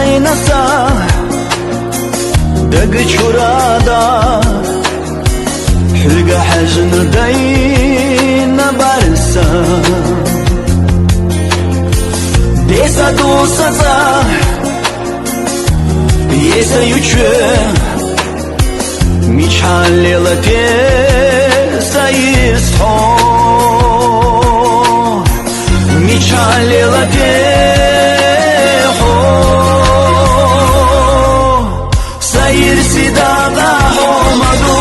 نسا دق چورادا حلقة حزن دين بارسا ديسا دوسا يسا يوچو ميچاليلا تيسا يسحو ميچاليلا تيحو سير سيدادا حومدو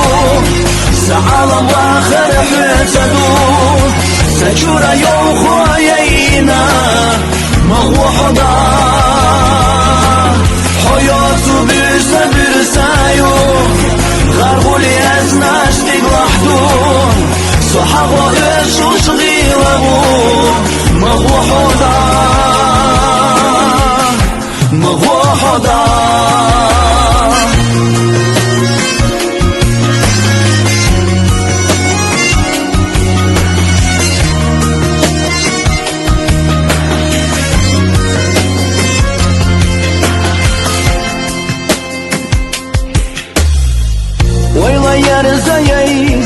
سعالم واخر حسدو سجورا يوخو يينا مغوحدا حياتو برسا برسايو غربولي ازناش تقلحدو صحابو اشو شغيلبو مغوحدا مغوحدا ويلا يا رزايي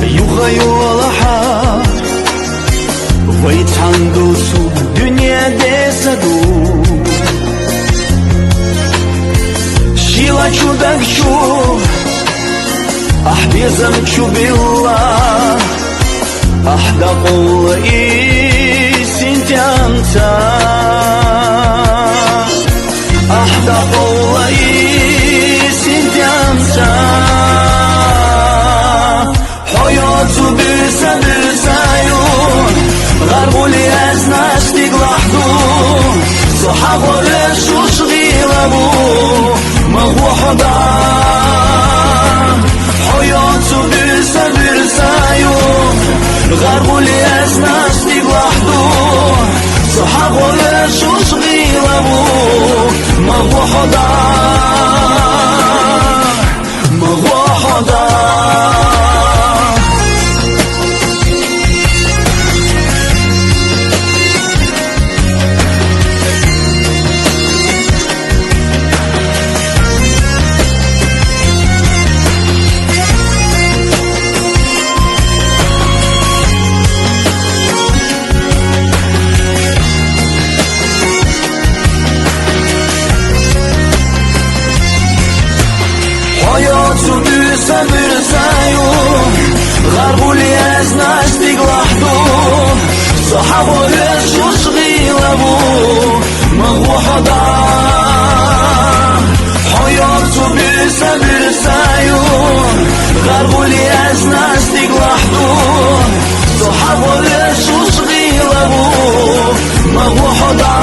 يغيولها ويتعندوسو دنيا ديسادو شيلا چودكچو أحبيزم چوبيلا أحدا قول سنتيانتا أحدا قول سنتيانتا حياتو برسا برسايون غربولي ازناش تقلحدو صحابو رشو شغيلبو مغوحدا حياتو برسا برسايون غربولي ازناش تقلحدو صحابو رشو شغيلبو مغوحدا مغوحدا حياتو برسا برسايون غربولي ازناش تقلحدو صحابو رشو شغيلبو مغوحدا حياتو برسا برسايون غربولي ازناش تقلحدو صحابو رشو شغيلبو مغوحدا